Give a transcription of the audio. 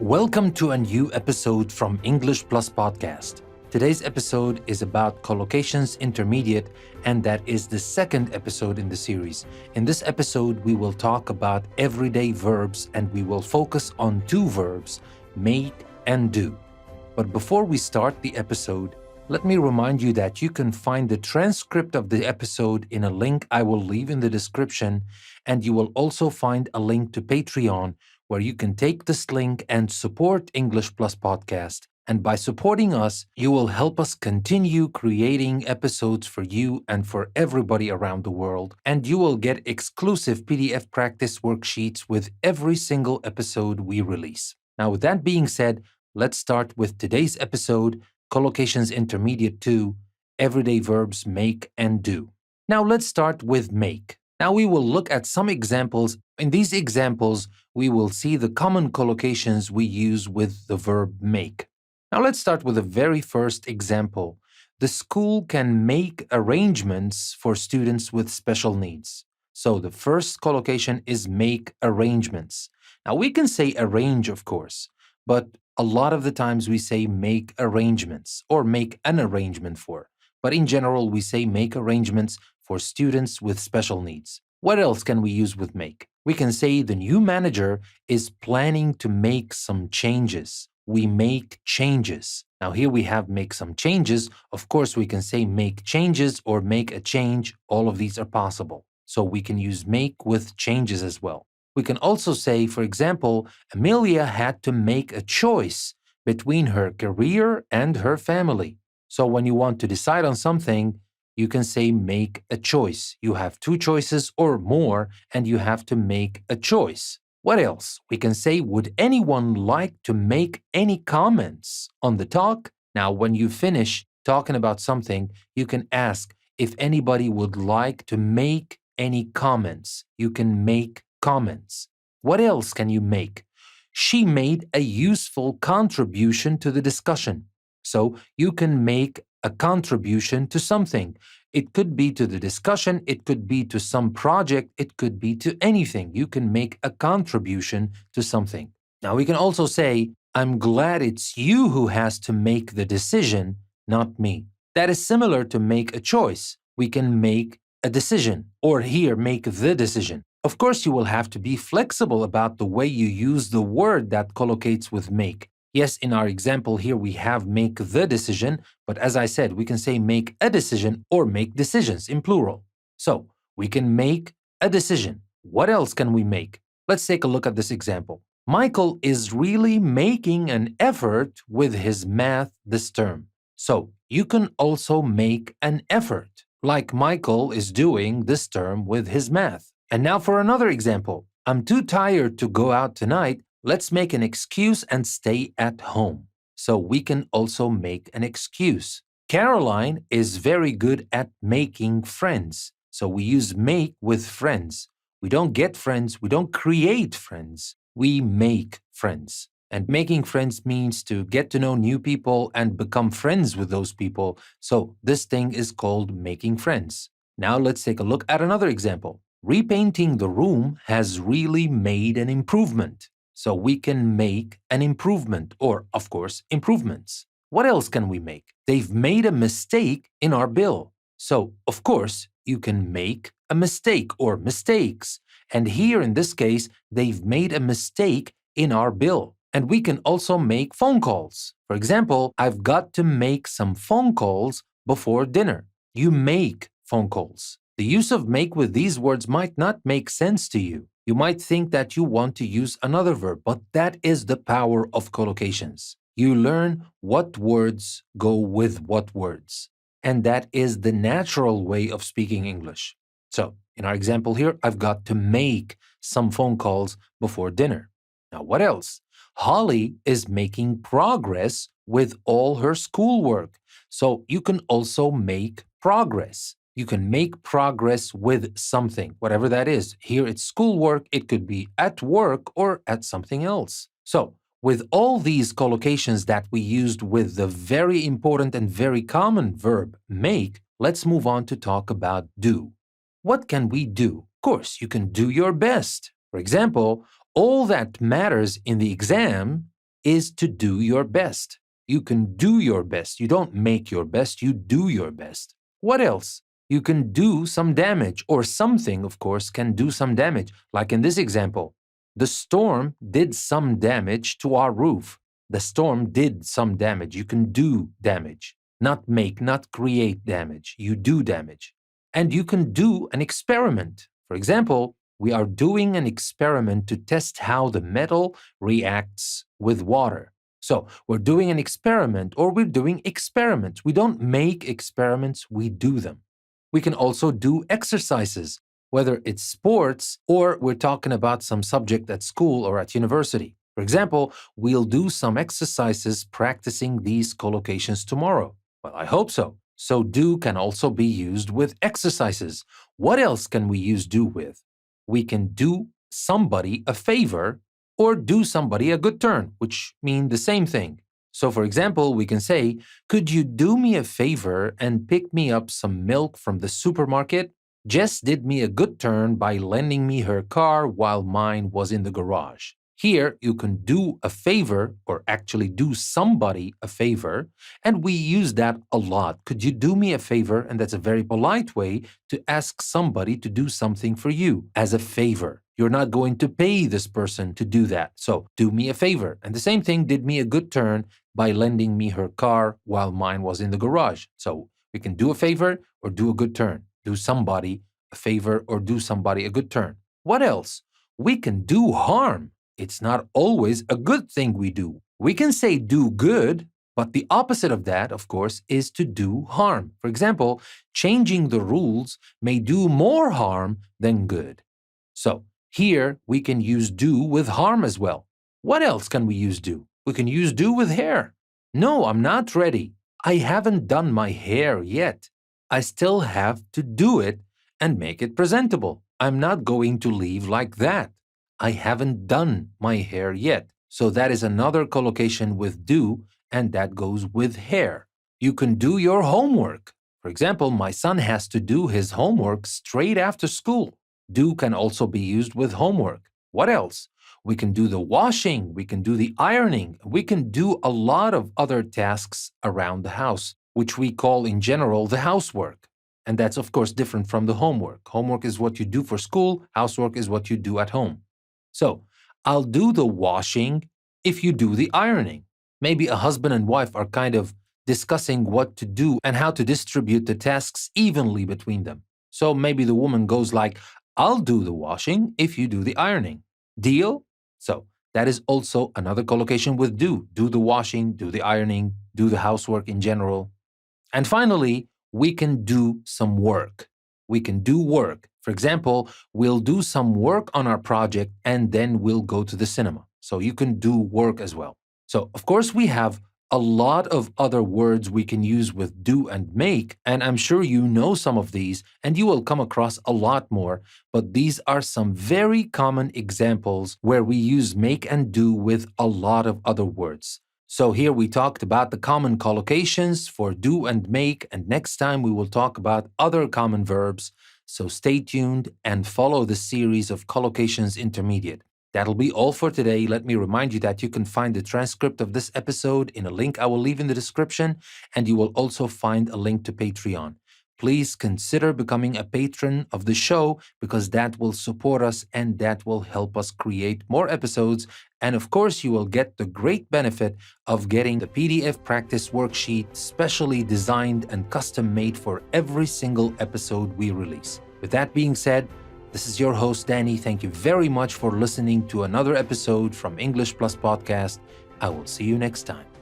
Welcome to a new episode from English Plus Podcast. Today's episode is about Collocations Intermediate, and that is the second episode in the series. In this episode, we will talk about everyday verbs, and we will focus on two verbs, make and do. But before we start the episode, let me remind you that you can find the transcript of the episode in a link I will leave in the description, and you will also find a link to Patreon, where you can take this link and support English Plus Podcast. And by supporting us, you will help us continue creating episodes for you and for everybody around the world. And you will get exclusive PDF practice worksheets with every single episode we release. Now, with that being said, let's start with today's episode, Collocations Intermediate 2, Everyday Verbs Make and Do. Now, let's start with make. Now, we will look at some examples. In these examples, we will see the common collocations we use with the verb make. Now, let's start with the very first example. The school can make arrangements for students with special needs. So, the first collocation is make arrangements. Now, we can say arrange, of course, but a lot of the times we say make arrangements or make an arrangement for. But in general, we say make arrangements for students with special needs. What else can we use with make? We can say the new manager is planning to make some changes. We make changes. Now here we have make some changes. Of course, we can say make changes or make a change. All of these are possible. So we can use make with changes as well. We can also say, for example, Amelia had to make a choice between her career and her family. So when you want to decide on something, you can say make a choice. You have two choices or more, and you have to make a choice. What else? We can say, would anyone like to make any comments on the talk? Now, when you finish talking about something, you can ask if anybody would like to make any comments. You can make comments. What else can you make? She made a useful contribution to the discussion. So you can make a contribution to something. It could be to the discussion, it could be to some project, it could be to anything. You can make a contribution to something. Now we can also say, I'm glad it's you who has to make the decision, not me. That is similar to make a choice. We can make a decision, or here make the decision. Of course, you will have to be flexible about the way you use the word that collocates with make. Yes, in our example here, we have make the decision, but as I said, we can say make a decision or make decisions in plural. So, we can make a decision. What else can we make? Let's take a look at this example. Michael is really making an effort with his math this term. So, you can also make an effort, like Michael is doing this term with his math. And now for another example. I'm too tired to go out tonight. Let's make an excuse and stay at home. So we can also make an excuse. Caroline is very good at making friends. So we use make with friends. We don't get friends. We don't create friends. We make friends. And making friends means to get to know new people and become friends with those people. So this thing is called making friends. Now let's take a look at another example. Repainting the room has really made an improvement. So we can make an improvement or, of course, improvements. What else can we make? They've made a mistake in our bill. So, of course, you can make a mistake or mistakes. And here in this case, they've made a mistake in our bill. And we can also make phone calls. For example, I've got to make some phone calls before dinner. You make phone calls. The use of make with these words might not make sense to you. You might think that you want to use another verb, but that is the power of collocations. You learn what words go with what words. And that is the natural way of speaking English. So, in our example here, I've got to make some phone calls before dinner. Now, what else? Holly is making progress with all her schoolwork. So, you can also make progress. You can make progress with something, whatever that is. Here it's schoolwork, it could be at work or at something else. So, with all these collocations that we used with the very important and very common verb make, let's move on to talk about do. What can we do? Of course, you can do your best. For example, all that matters in the exam is to do your best. You can do your best. You don't make your best, you do your best. What else? You can do some damage, or something, of course, can do some damage. Like in this example, the storm did some damage to our roof. The storm did some damage. You can do damage. Not make, not create damage. You do damage. And you can do an experiment. For example, we are doing an experiment to test how the metal reacts with water. So we're doing an experiment, or we're doing experiments. We don't make experiments, we do them. We can also do exercises, whether it's sports or we're talking about some subject at school or at university. For example, we'll do some exercises practicing these collocations tomorrow. Well, I hope so. So do can also be used with exercises. What else can we use do with? We can do somebody a favor or do somebody a good turn, which mean the same thing. So for example, we can say, could you do me a favor and pick me up some milk from the supermarket? Jess did me a good turn by lending me her car while mine was in the garage. Here, you can do a favor, or actually do somebody a favor, and we use that a lot. Could you do me a favor? And that's a very polite way to ask somebody to do something for you as a favor. You're not going to pay this person to do that. So, do me a favor. And the same thing, did me a good turn by lending me her car while mine was in the garage. So, we can do a favor or do a good turn. Do somebody a favor or do somebody a good turn. What else? We can do harm. It's not always a good thing we do. We can say do good, but the opposite of that, of course, is to do harm. For example, changing the rules may do more harm than good. So here we can use do with harm as well. What else can we use do? We can use do with hair. No, I'm not ready. I haven't done my hair yet. I still have to do it and make it presentable. I'm not going to leave like that. I haven't done my hair yet. So that is another collocation with do, and that goes with hair. You can do your homework. For example, my son has to do his homework straight after school. Do can also be used with homework. What else? We can do the washing, we can do the ironing, we can do a lot of other tasks around the house, which we call in general the housework. And that's of course different from the homework. Homework is what you do for school, housework is what you do at home. So, I'll do the washing if you do the ironing. Maybe a husband and wife are kind of discussing what to do and how to distribute the tasks evenly between them. So maybe the woman goes like, I'll do the washing if you do the ironing. Deal? So, that is also another collocation with do. Do the washing, do the ironing, do the housework in general. And finally, we can do some work. We can do work. For example, we'll do some work on our project and then we'll go to the cinema. So you can do work as well. So, of course, we have a lot of other words we can use with do and make, and I'm sure you know some of these and you will come across a lot more, but these are some very common examples where we use make and do with a lot of other words. So here we talked about the common collocations for do and make, and next time we will talk about other common verbs. So stay tuned and follow the series of Collocations Intermediate. That'll be all for today. Let me remind you that you can find the transcript of this episode in a link I will leave in the description, and you will also find a link to Patreon. Please consider becoming a patron of the show because that will support us and that will help us create more episodes. And of course, you will get the great benefit of getting the PDF practice worksheet specially designed and custom made for every single episode we release. With that being said, this is your host, Danny. Thank you very much for listening to another episode from English Plus Podcast. I will see you next time.